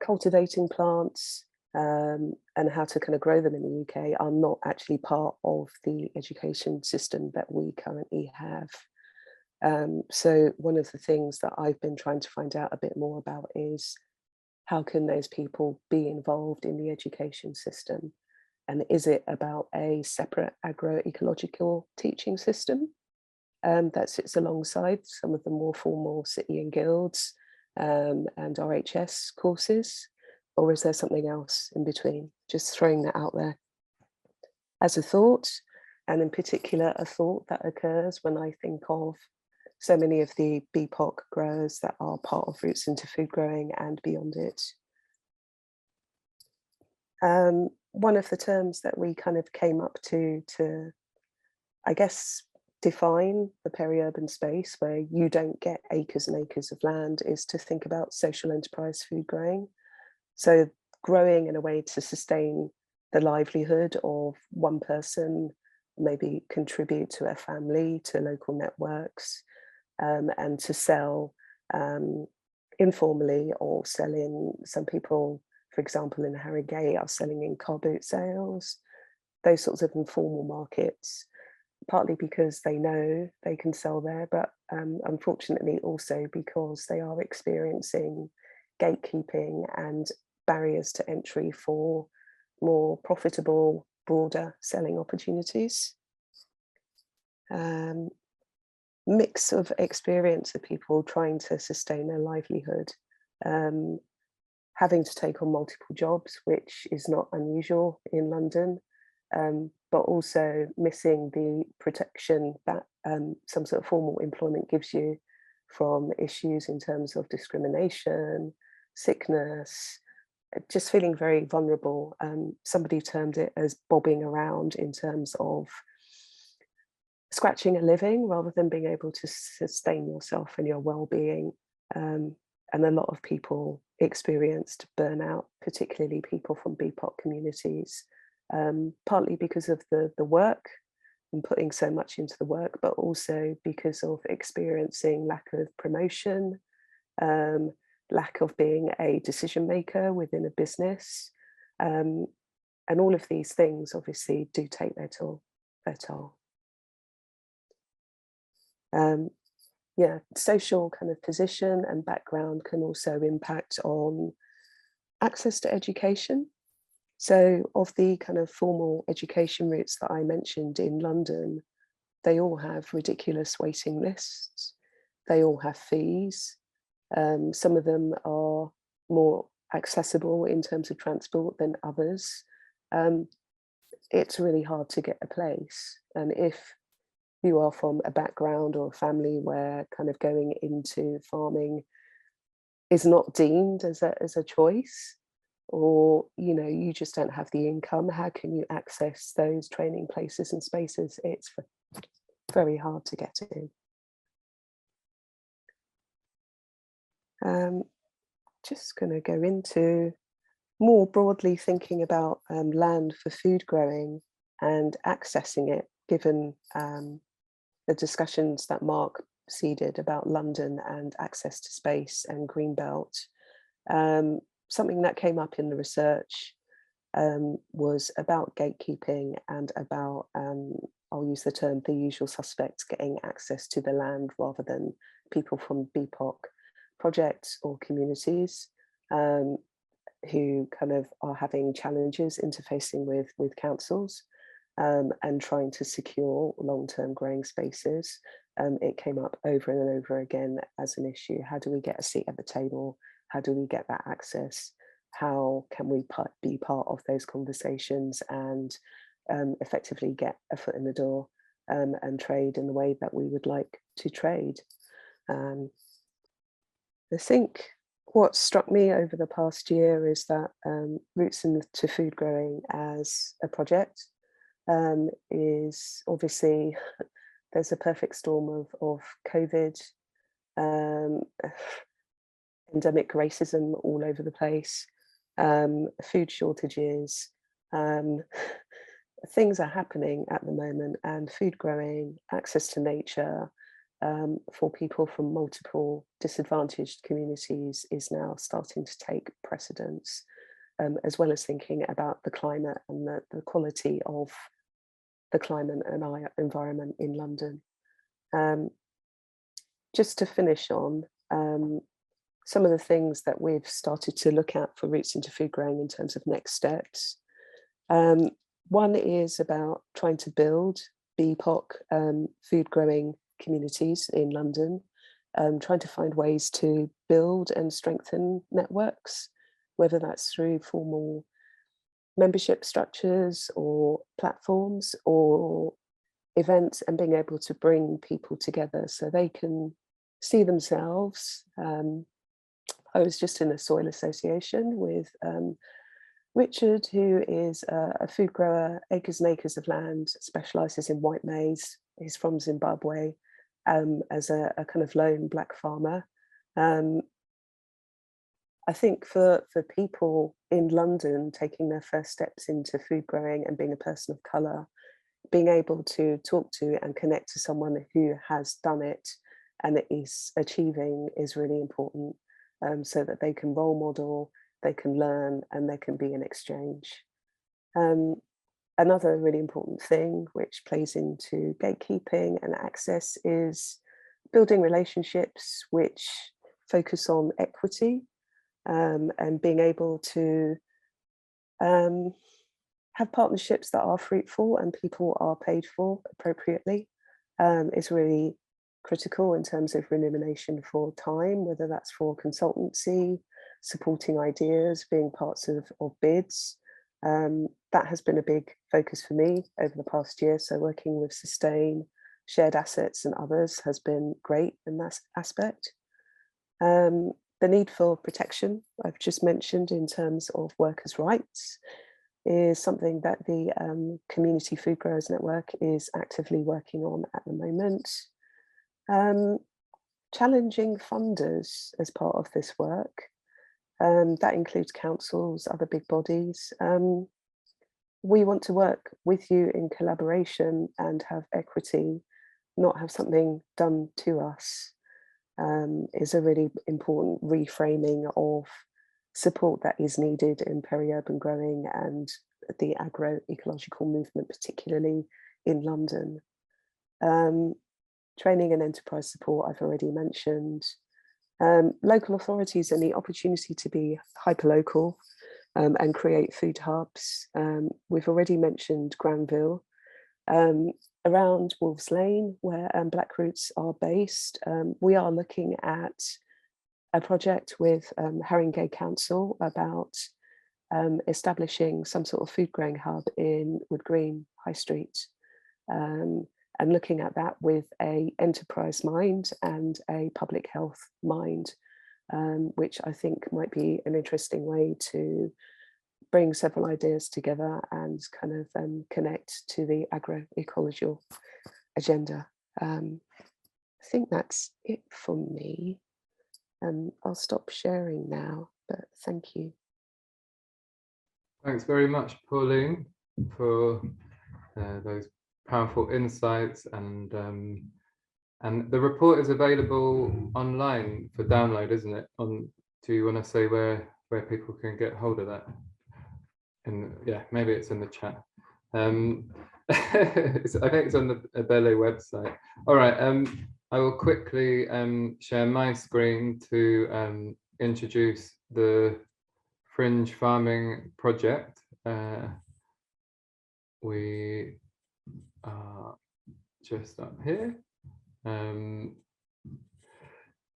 cultivating plants and how to kind of grow them in the UK are not actually part of the education system that we currently have. So one of the things that I've been trying to find out a bit more about is how can those people be involved in the education system? And is it about a separate agroecological teaching system that sits alongside some of the more formal city and guilds and RHS courses? Or is there something else in between? Just throwing that out there as a thought, and in particular, a thought that occurs when I think of so many of the BPOC growers that are part of Roots into Food Growing and beyond it. One of the terms that we kind of came up to, I guess, define the peri-urban space where you don't get acres and acres of land is to think about social enterprise food growing. So growing in a way to sustain the livelihood of one person, maybe contribute to a family, to local networks, and to sell informally or sell in. Some people, for example, in Harrogate are selling in car boot sales, those sorts of informal markets, partly because they know they can sell there, but unfortunately also because they are experiencing gatekeeping and barriers to entry for more profitable, broader selling opportunities. Mix of experience of people trying to sustain their livelihood, having to take on multiple jobs, which is not unusual in London, but also missing the protection that some sort of formal employment gives you from issues in terms of discrimination, sickness, just feeling very vulnerable. Somebody termed it as bobbing around in terms of scratching a living rather than being able to sustain yourself and your well-being. And a lot of people experienced burnout, particularly people from BPOC communities, partly because of the work and putting so much into the work, but also because of experiencing lack of promotion, lack of being a decision maker within a business. And all of these things obviously do take their toll. Yeah, social kind of position and background can also impact on access to education. So of the kind of formal education routes that I mentioned in London, they all have ridiculous waiting lists. They all have fees. Some of them are more accessible in terms of transport than others. It's really hard to get a place. And if you are from a background or a family where kind of going into farming is not deemed as a choice, or you just don't have the income, how can you access those training places and spaces? It's very hard to get in. Just going to go into more broadly thinking about land for food growing and accessing it, given the discussions that Mark seeded about London and access to space and Greenbelt. Something that came up in the research was about gatekeeping and about, I'll use the term, the usual suspects getting access to the land rather than people from BPOC projects or communities who kind of are having challenges interfacing with councils and trying to secure long-term growing spaces. It came up over and over again as an issue. How do we get a seat at the table? How do we get that access? How can we be part of those conversations and effectively get a foot in the door and trade in the way that we would like to trade? I think what struck me over the past year is that Roots into Food Growing as a project is obviously, there's a perfect storm of COVID, endemic racism all over the place, food shortages, things are happening at the moment, and food growing, access to nature for people from multiple disadvantaged communities is now starting to take precedence, as well as thinking about the climate and the quality of the climate and our environment in London. Just to finish on, some of the things that we've started to look at for Roots into Food Growing in terms of next steps. One is about trying to build BPOC food growing communities in London, trying to find ways to build and strengthen networks, whether that's through formal membership structures or platforms or events, and being able to bring people together so they can see themselves. I was just in a soil association with Richard, who is a food grower, acres and acres of land, specialises in white maize. He's from Zimbabwe, as a kind of lone Black farmer. I think for people in London taking their first steps into food growing and being a person of colour, being able to talk to and connect to someone who has done it and is achieving is really important, so that they can role model, they can learn, and there can be an exchange. Another really important thing which plays into gatekeeping and access is building relationships which focus on equity, and being able to have partnerships that are fruitful and people are paid for appropriately is really critical in terms of remuneration for time, whether that's for consultancy, supporting ideas, being parts of bids. That has been a big focus for me over the past year. So working with Sustain, Shared Assets and others has been great in that aspect. The need for protection, I've just mentioned in terms of workers' rights, is something that the Community Food Growers Network is actively working on at the moment. Challenging funders as part of this work. That includes councils, other big bodies. We want to work with you in collaboration and have equity, not have something done to us, is a really important reframing of support that is needed in peri-urban growing and the agroecological movement, particularly in London. Training and enterprise support, I've already mentioned. Local authorities and the opportunity to be hyperlocal and create food hubs. We've already mentioned Granville. Around Wolves Lane, where Black Roots are based, we are looking at a project with Haringey Council about establishing some sort of food growing hub in Wood Green High Street, and looking at that with a enterprise mind and a public health mind, which I think might be an interesting way to bring several ideas together and kind of connect to the agroecological agenda. I think that's it for me. I'll stop sharing now, but thank you. Thanks very much, Pauline, for those powerful insights, and the report is available online for download, isn't it? Do you want to say where people can get hold of that? And yeah, maybe it's in the chat. I think it's on the Abele website. All right, I will quickly share my screen to introduce the Fringe farming project. We are just up here.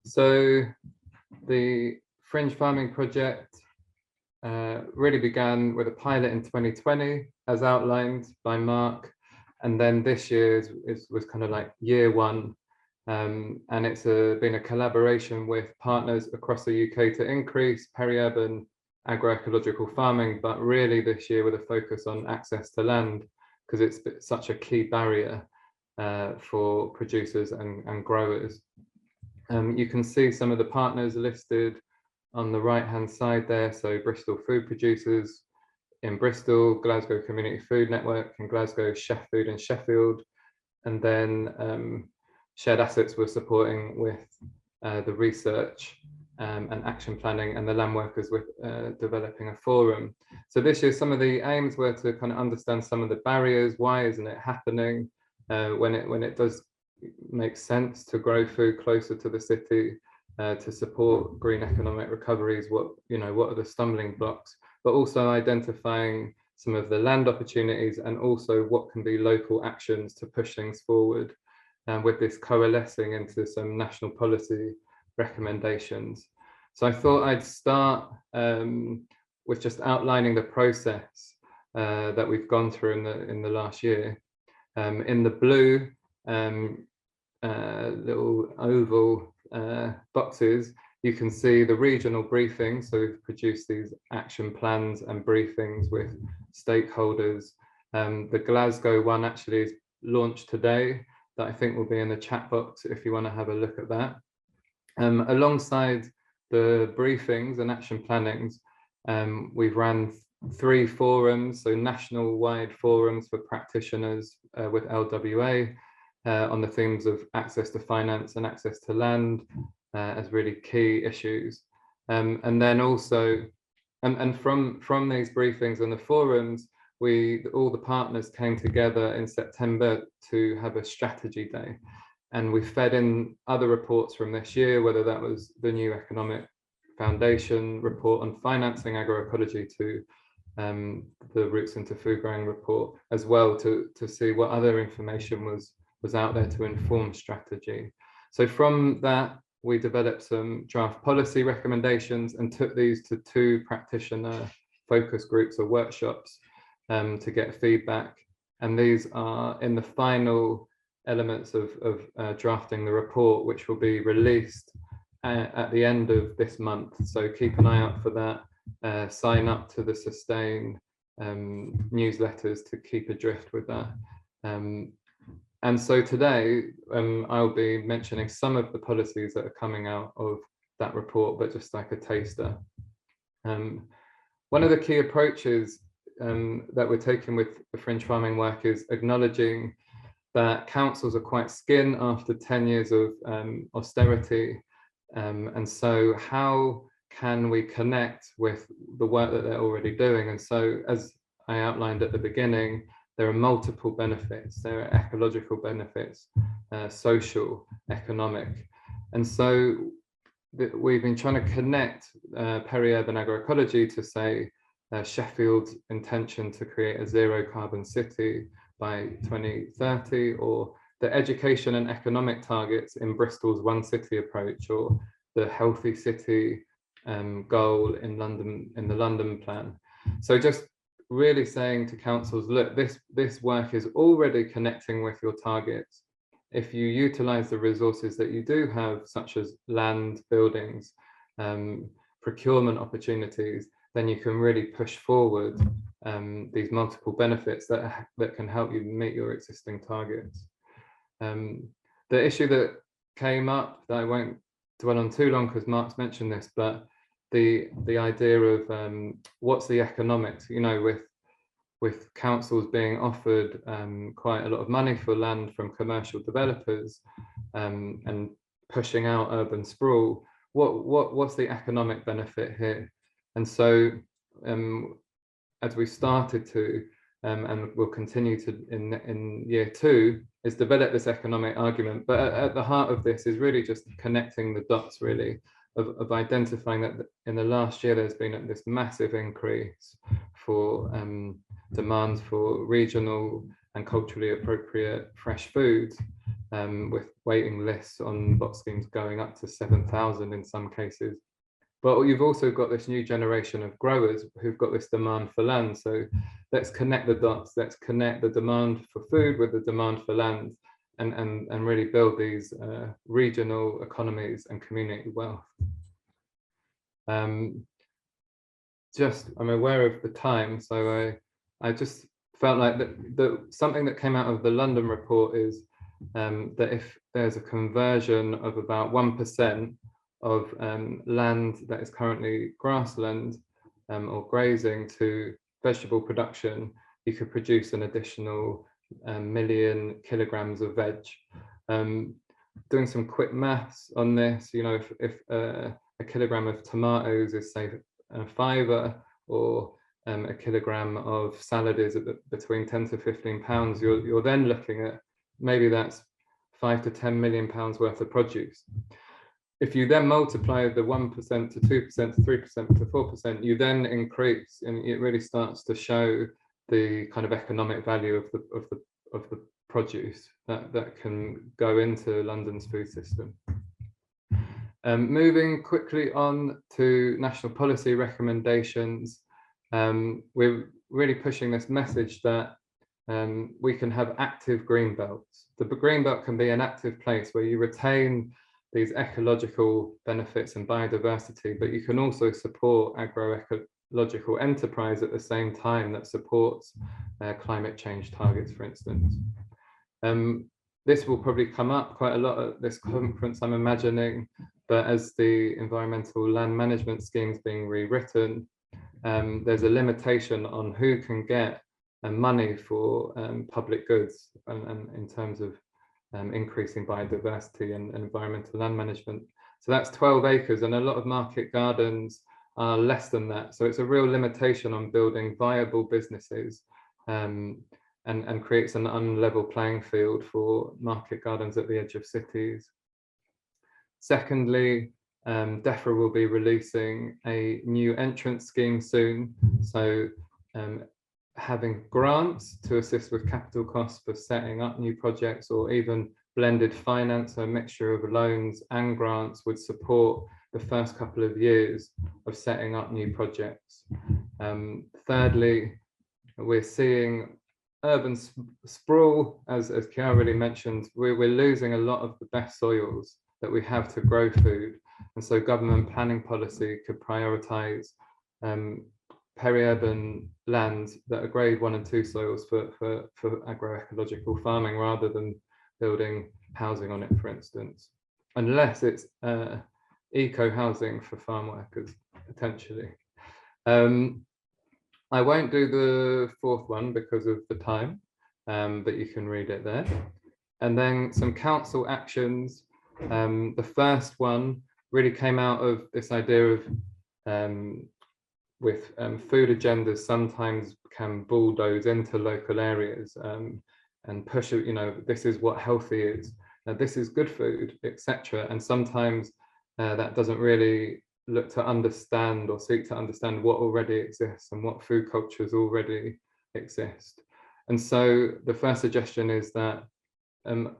So the Fringe farming project really began with a pilot in 2020, as outlined by Mark, and then this year was kind of like year one, And it's been a collaboration with partners across the UK to increase peri-urban agroecological farming, but really this year with a focus on access to land, because it's such a key barrier for producers and growers. You can see some of the partners listed on the right hand side there. So Bristol Food Producers in Bristol, Glasgow Community Food Network in Glasgow, Chef Food in Sheffield, and then Shared Assets were supporting with the research and action planning, and the land workers with developing a forum. So this year, some of the aims were to kind of understand some of the barriers. Why isn't it happening when it does make sense to grow food closer to the city, to support green economic recoveries? What are the stumbling blocks? But also identifying some of the land opportunities, and also what can be local actions to push things forward, and with this coalescing into some national policy recommendations. So I thought I'd start with just outlining the process that we've gone through in the last year. In the blue little oval boxes, you can see the regional briefings. So we've produced these action plans and briefings with stakeholders. The Glasgow one actually is launched today, that I think will be in the chat box if you want to have a look at that. Alongside the briefings and action plannings, we've ran 3 forums, so national-wide forums for practitioners with LWA on the themes of access to finance and access to land as really key issues. And then also, and from these briefings and the forums, all the partners came together in September to have a strategy day. And we fed in other reports from this year, whether that was the new Economic Foundation report on financing agroecology to the Roots into Food Growing report, as well to see what other information was out there to inform strategy. So from that, we developed some draft policy recommendations and took these to 2 practitioner focus groups or workshops to get feedback. And these are in the final elements of drafting the report, which will be released at the end of this month. So keep an eye out for that. Sign up to the Sustain newsletters to keep adrift with that. And so today, I'll be mentioning some of the policies that are coming out of that report, but just like a taster. One of the key approaches that we're taking with the fringe farming work is acknowledging that councils are quite skint after 10 years of austerity. And so how can we connect with the work that they're already doing? And so, as I outlined at the beginning, there are multiple benefits. There are ecological benefits, social, economic. And so we've been trying to connect peri-urban agroecology to, say, Sheffield's intention to create a zero carbon city by 2030, or the education and economic targets in Bristol's One City approach, or the healthy city goal in London, in the London plan. So just really saying to councils, look, this work is already connecting with your targets. If you utilize the resources that you do have, such as land, buildings, procurement opportunities, then you can really push forward these multiple benefits that can help you meet your existing targets. The issue that came up, that I won't dwell on too long because Mark's mentioned this, but the idea of what's the economics, you know, with councils being offered quite a lot of money for land from commercial developers and pushing out urban sprawl, what's the economic benefit here? And so as we started to and we'll continue to in year 2, is develop this economic argument, but at the heart of this is really just connecting the dots, really, of identifying that in the last year there's been this massive increase for demand for regional and culturally appropriate fresh foods, with waiting lists on box schemes going up to 7,000 in some cases. But you've also got this new generation of growers who've got this demand for land. So let's connect the dots, let's connect the demand for food with the demand for land. and really build these regional economies and community wealth. I'm aware of the time, so I just felt like that something that came out of the London report is that if there's a conversion of about 1% of land that is currently grassland or grazing to vegetable production, you could produce an additional 1 million kilograms of veg. Doing some quick maths on this, if a kilogram of tomatoes is say a £5, or a kilogram of salad is between 10 to 15 pounds, you're then looking at maybe that's 5 to 10 million pounds worth of produce. If you then multiply the 1% to 2% to 3% to 4%, you then increase, and it really starts to show the kind of economic value of the produce that can go into London's food system. Moving quickly on to national policy recommendations, we're really pushing this message that we can have active green belts. The green belt can be an active place where you retain these ecological benefits and biodiversity, but you can also support agroecological enterprise at the same time that supports climate change targets, for instance. This will probably come up quite a lot at this conference, I'm imagining, but as the environmental land management schemes being rewritten, there's a limitation on who can get money for public goods and in terms of increasing biodiversity and environmental land management. So that's 12 acres, and a lot of market gardens are less than that. So it's a real limitation on building viable businesses and creates an unlevel playing field for market gardens at the edge of cities. Secondly, DEFRA will be releasing a new entrance scheme soon. So having grants to assist with capital costs for setting up new projects, or even blended finance, so a mixture of loans and grants would support the first couple of years of setting up new projects. Thirdly, we're seeing urban sprawl, as Chiara already mentioned. We're losing a lot of the best soils that we have to grow food, and so government planning policy could prioritise peri-urban lands that are grade 1 and 2 soils for agroecological farming, rather than building housing on it, for instance, unless it's eco housing for farm workers, potentially. I won't do the fourth one because of the time, but you can read it there. And then some council actions. The first one really came out of this idea of with food agendas sometimes can bulldoze into local areas and push it, this is what healthy is, this is good food, etc. And sometimes that doesn't really look to understand or seek to understand what already exists and what food cultures already exist. And so the first suggestion is that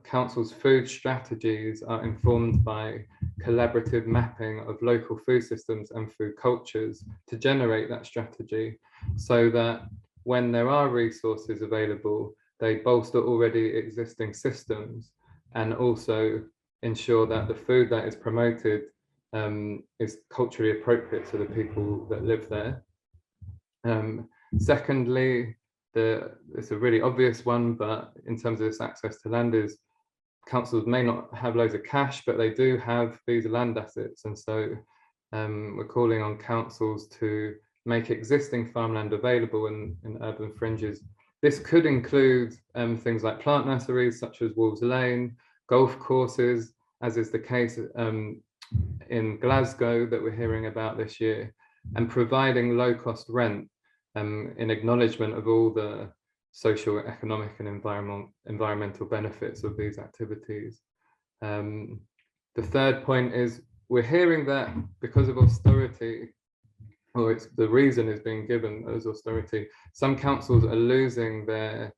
council's food strategies are informed by collaborative mapping of local food systems and food cultures to generate that strategy, so that when there are resources available, they bolster already existing systems and also ensure that the food that is promoted is culturally appropriate to the people that live there. Secondly, it's a really obvious one, but in terms of this access to land, is councils may not have loads of cash, but they do have these land assets. And so we're calling on councils to make existing farmland available in urban fringes. This could include things like plant nurseries, such as Wolves Lane, golf courses, as is the case in Glasgow that we're hearing about this year, and providing low-cost rent in acknowledgement of all the social, economic and environmental benefits of these activities. The third point is we're hearing that because of austerity, or the reason is being given as austerity, some councils are losing their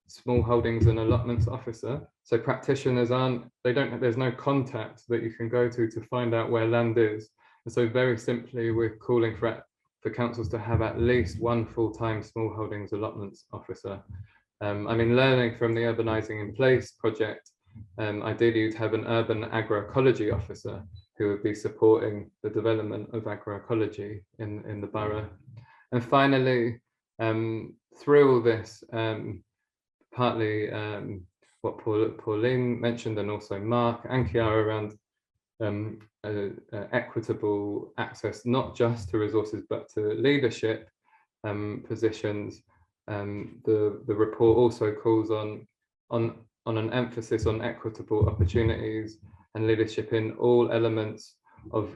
small holdings and allotments officer. So practitioners there's no contact that you can go to find out where land is. And so very simply, we're calling for councils to have at least one full-time small holdings allotments officer. Learning from the Urbanising in Place project, ideally you'd have an urban agroecology officer who would be supporting the development of agroecology in the borough. And finally, through all this, partly what Pauline mentioned, and also Mark and Chiara, around equitable access, not just to resources, but to leadership positions. The report also calls on an emphasis on equitable opportunities and leadership in all elements of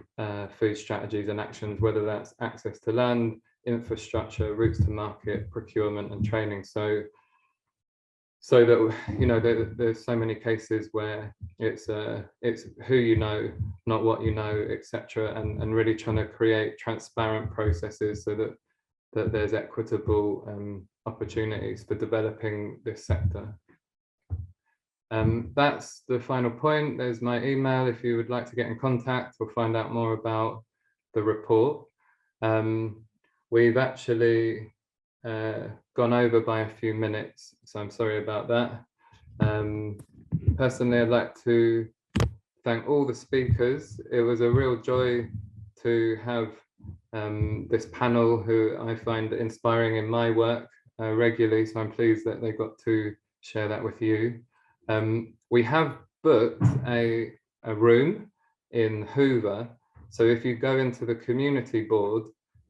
food strategies and actions, whether that's access to land, infrastructure, routes to market, procurement and training. So that, you know, there's so many cases where it's who you know, not what you know, etc., and really trying to create transparent processes so that there's equitable opportunities for developing this sector. That's the final point. There's my email if you would like to get in contact or find out more about the report. We've actually gone over by a few minutes, so I'm sorry about that. Personally, I'd like to thank all the speakers. It was a real joy to have this panel who I find inspiring in my work regularly, so I'm pleased that they got to share that with you. We have booked a room in Hoover, so if you go into the community board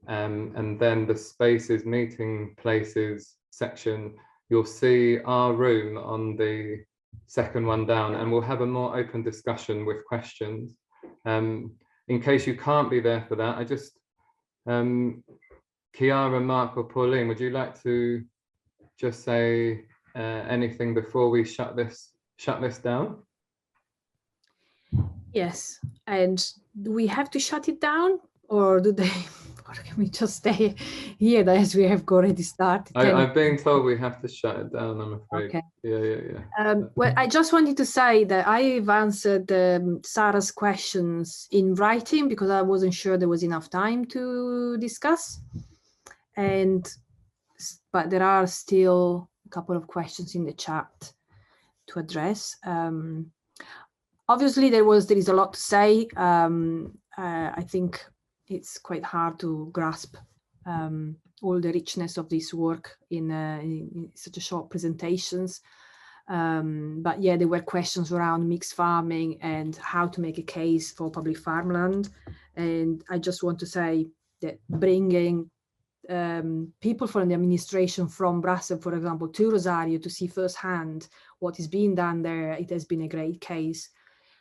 and then the spaces, meeting places section, you'll see our room on the second one down, and we'll have a more open discussion with questions. In case you can't be there for that, I just, Chiara, Mark or Pauline, would you like to just say anything before we shut this down? Yes, and do we have to shut it down, or or can we just stay here as we have already started? I'm being told we have to shut it down, I'm afraid. Okay. Yeah. Well, I just wanted to say that I've answered Sarah's questions in writing because I wasn't sure there was enough time to discuss. But there are still a couple of questions in the chat to address. Obviously, there is a lot to say. I think it's quite hard to grasp all the richness of this work in such a short presentations. But yeah, there were questions around mixed farming and how to make a case for public farmland. And I just want to say that bringing people from the administration from Brussels, for example, to Rosario to see firsthand what is being done there, it has been a great case.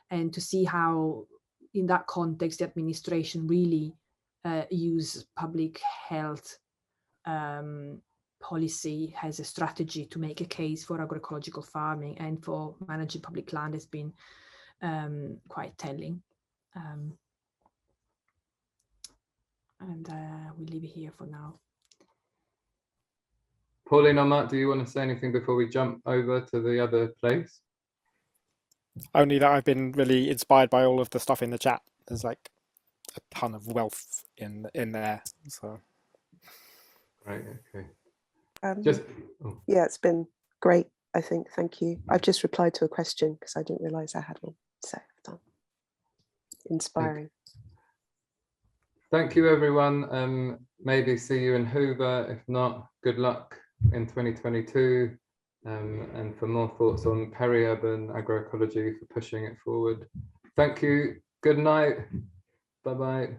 And to see how, in that context, the administration really use public health policy as a strategy to make a case for agroecological farming and for managing public land has been quite telling. And we'll leave it here for now. Pauline or Mark, do you want to say anything before we jump over to the other place? Only that I've been really inspired by all of the stuff in the chat. There's like a ton of wealth in there. So Right, okay. Yeah, it's been great, I think. Thank you. I've just replied to a question because I didn't realize I had one. So done. Inspiring. Thank you, everyone. Maybe see you in Hoover. If not, good luck in 2022. And for more thoughts on Peri-Urban Agroecology, for pushing it forward. Thank you. Good night. Bye-bye.